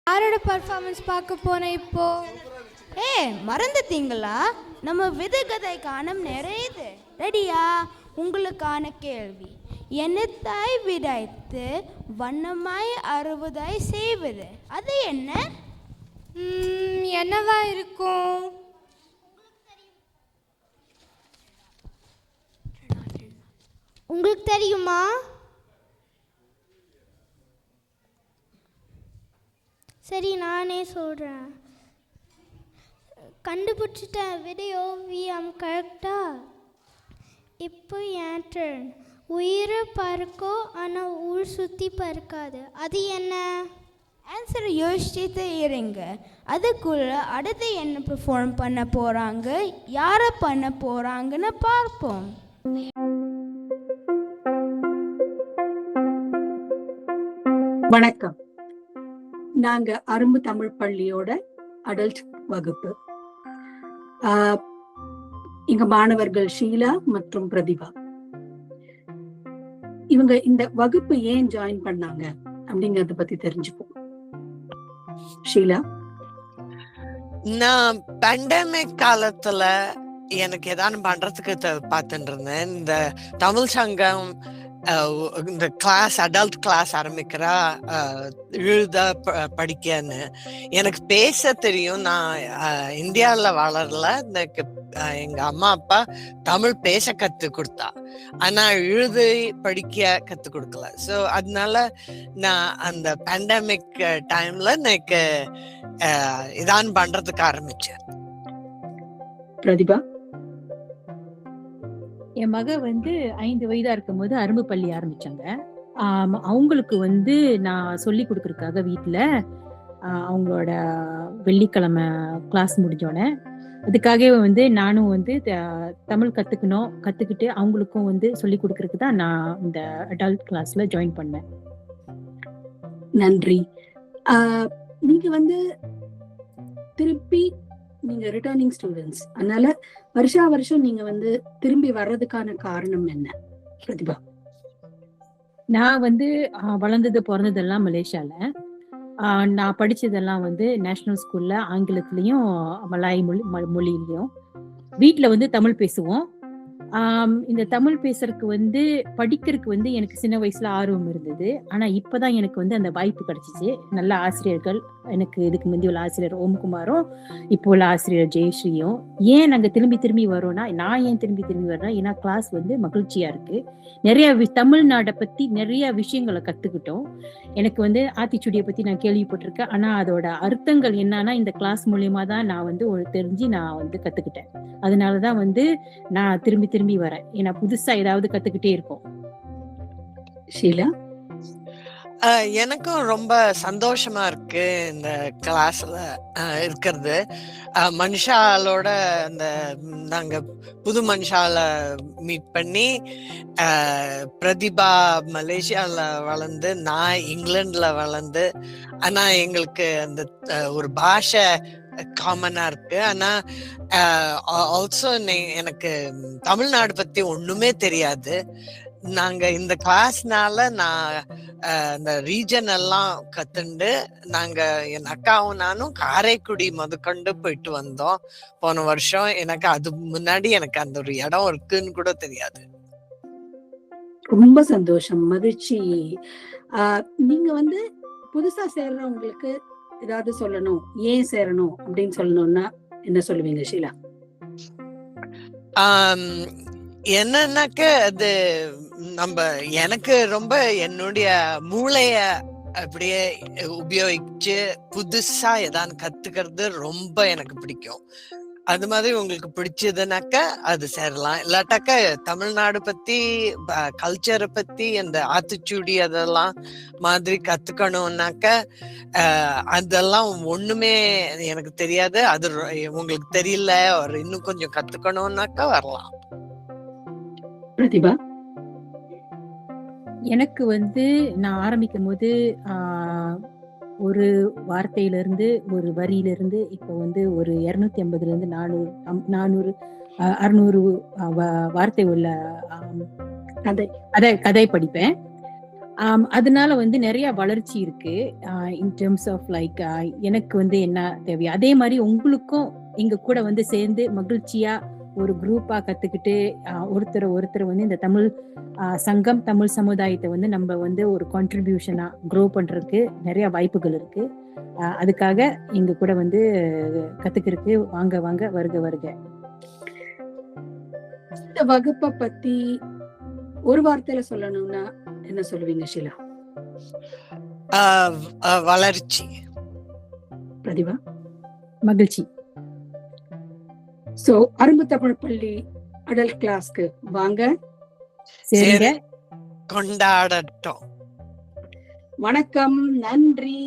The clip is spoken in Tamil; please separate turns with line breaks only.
யாரோட பர்ஃபார்மன்ஸ் பார்க்க போனேன் இப்போ?
மறந்துட்டீங்களா? நம்ம விதுகதை காணும் நிறையுது. ரெடியா? உங்களுக்கான கேள்வி. எண்ணத்தாய் விதைத்து வண்ணமாய் அறுவதாய் செய்வது அது என்ன?
என்னவா இருக்கும்?
உங்களுக்கு தெரியுமா?
சரி, நானே சொல்கிறேன். கண்டுபிடிச்சிட்டேன். வீடியோ விஎம் கரெக்டா? இப்போ என் டர்ன். உயிரை பறக்கும், ஆனால் ஊர் சுற்றி பறக்காது. அது என்ன?
ஆன்சரை யோசிச்சுட்டு இருங்க. அதுக்குள்ள அடுத்து என்ன பெர்ஃபார்ம் பண்ண போகிறாங்க, யாரை பண்ண போகிறாங்கன்னு பார்ப்போம்.
வணக்கம். நாங்க அரும்பு தமிழ் பள்ளியோட அடல்ட் வகுப்பு. எங்க மாணவர்கள் ஷீலா மற்றும் பிரதிபா. இவங்க இந்த வகுப்பு ஏன் ஜாயின் பண்ணாங்க அப்படிங்கறத பத்தி தெரிஞ்சுப்போம். ஷீலா,
நான் பேண்டமிக் காலத்துல எனக்கு ஏதாவது பண்றதுக்கு பார்த்துட்டு இருந்தேன். இந்த தமிழ் சங்கம் இந்த கிளாஸ், அடல்ட் கிளாஸ் ஆரம்பிக்கிறா, எழுத படிக்கன்னு. எனக்கு பேச தெரியும். நான் இந்தியாவில் வளரல. எங்க அம்மா அப்பா தமிழ் பேச கத்து கொடுத்தா, ஆனா எழுத படிக்க கத்து கொடுக்கல. ஸோ அதனால நான் அந்த பேண்டமிக் டைம்ல எனக்கு இதான் பண்றதுக்கு ஆரம்பிச்சேன்.
பிரதிபா,
என் மக 5 வயதா இருக்கும்போது அரும்பு பள்ளி ஆரம்பிச்சாங்க. அவங்களுக்கு நான் சொல்லி கொடுக்கறதுக்காக வீட்டுல அவங்களோட வெள்ளிக்கிழமை கிளாஸ் முடிஞ்சோடனே அதுக்காகவே நானும் தமிழ் கத்துக்கிட்டு அவங்களுக்கும் சொல்லி கொடுக்கறதுக்கு தான் நான் இந்த அடல்ட் கிளாஸ்ல ஜாயின் பண்ணேன்.
நன்றி. நீங்க திருப்பி நீங்க ரிட்டர்னிங் ஸ்டூடெண்ட்ஸ், அதனால வருஷம் நீங்க திரும்பி வர்றதுக்கான காரணம் என்ன? பிரதிபா,
நான் வளர்ந்தது பிறந்ததெல்லாம் மலேசியால. நான் படிச்சதெல்லாம் நேஷனல் ஸ்கூல்ல ஆங்கிலத்திலயும் மலாய் மொழியிலையும். வீட்டுல தமிழ் பேசுவோம். இந்த தமிழ் பேசுறதுக்கு படிக்கிறதுக்கு எனக்கு சின்ன வயசுல ஆர்வம் இருந்தது. ஆனா இப்பதான் எனக்கு அந்த வாய்ப்பு கிடைச்சிச்சு. நல்ல ஆசிரியர்கள், எனக்கு இதுக்கு முந்தைய உள்ள ஆசிரியர் ஓம்குமாரும் இப்போ உள்ள ஆசிரியர் ஜெயஸ்ரீயும். ஏன் நாங்க திரும்பி வரோம்னா, நான் ஏன் திரும்பி வரேன்னா, ஏன்னா கிளாஸ் மகிழ்ச்சியா இருக்கு. நிறைய தமிழ்நாட்டை பத்தி நிறைய விஷயங்களை கத்துக்கிட்டோம். எனக்கு ஆத்திச்சூடியை பத்தி நான் கேள்விப்பட்டிருக்கேன். ஆனா அதோட அர்த்தங்கள் என்னன்னா இந்த கிளாஸ் மூலியமா தான் நான் தெரிஞ்சு நான் கத்துக்கிட்டேன். அதனாலதான் நான் திரும்பி வரேன். ஏன்னா புதுசா ஏதாவது கத்துக்கிட்டே இருக்கோம்.
ஷீலா,
எனக்கும் ரொம்ப சந்தோஷமா இருக்கு இந்த கிளாஸ்ல இருக்கிறது. மனுஷாலோட நாங்க புது மனுஷால மீட் பண்ணி, பிரதிபா மலேசியால வளர்ந்து, நான் இங்கிலாந்துல வளர்ந்து, ஆனா எங்களுக்கு அந்த ஒரு பாஷை காமனா இருக்கு. ஆனா ஆல்சோ எனக்கு தமிழ்நாடு பத்தி ஒண்ணுமே தெரியாது. நாங்க இந்த கிளாஸ்னால நான் இந்த ரீஜன் எல்லாம் கத்துண்டு, நாங்க என் அக்காவும் நானும் காரைக்குடி முதற்கொண்டு போயிட்டு வந்தோம் போன வருஷம். எனக்கு அது முன்னாடி எனக்கு அந்த ஒரு இடம் இருக்குன்னு கூட தெரியாது.
ரொம்ப சந்தோஷம், மகிழ்ச்சி. நீங்க புதுசா சேர்றவங்களுக்கு ஏதாவது சொல்லணும், ஏன் சேரணும் அப்படின்னு சொல்லணும்னா என்ன சொல்லுவீங்க ஷீலா?
என்னன்னாக்க அது எனக்கு ரொம்ப என்னுடைய மூளைய அப்படியே உபயோகிச்சு புதுசா ஏதாவது கத்துக்கிறது ரொம்ப எனக்கு பிடிக்கும். அது மாதிரி உங்களுக்கு பிடிச்சதுனாக்க அது சேரலாம். இல்லாட்டாக்க தமிழ்நாடு பத்தி, கல்ச்சரை பத்தி, அந்த ஆத்திச்சூடி அதெல்லாம் மாதிரி கத்துக்கணும்னாக்க அதெல்லாம் ஒண்ணுமே எனக்கு தெரியாது. அது உங்களுக்கு தெரியல, ஒரு இன்னும் கொஞ்சம் கத்துக்கணும்னாக்கா வரலாம்.
பிரதிபா,
எனக்கு நான் ஆரம்பிக்கும் போது ஒரு வார்த்தையிலிருந்து, ஒரு வரியிலிருந்து இப்போ ஒரு 250 இருந்து 400 600 வார்த்தை உள்ள கதை படிப்பேன். அதனால வந்து நிறைய வளர்ச்சி இருக்கு இன் டெர்ம்ஸ் ஆஃப் லைக் எனக்கு வந்து என்ன தேவையோ அதே மாதிரி உங்களுக்கும் எங்க கூட வந்து சேர்ந்து மகிழ்ச்சியா ஒரு குரூப்பா கத்துக்கிட்டு ஒருத்தர் வந்து இந்த தமிழ் சங்கம் தமிழ் சமுதாயத்தை வந்து நம்ம வந்து ஒரு கான்ட்ரிபியூஷனா க்ரோ பண்றதுக்கு நிறைய வாய்ப்புகள் இருக்கு. அதுக்காக எங்க கூட வந்து கத்துக்கிறதுக்கு வாங்க வாங்க வருக வருக.
இந்த வகுப்பை பத்தி ஒரு வார்த்தையில சொல்லணும்னா என்ன சொல்லுவீங்க ஷீலா?
வளர்ச்சி.
பிரதிபா?
மகிழ்ச்சி.
சோ அரும்பு தமிழ் பள்ளி அடல்ட் கிளாஸ்க்கு வாங்க,
சரிங்க,
கொண்டாடட்டும்.
வணக்கம், நன்றி.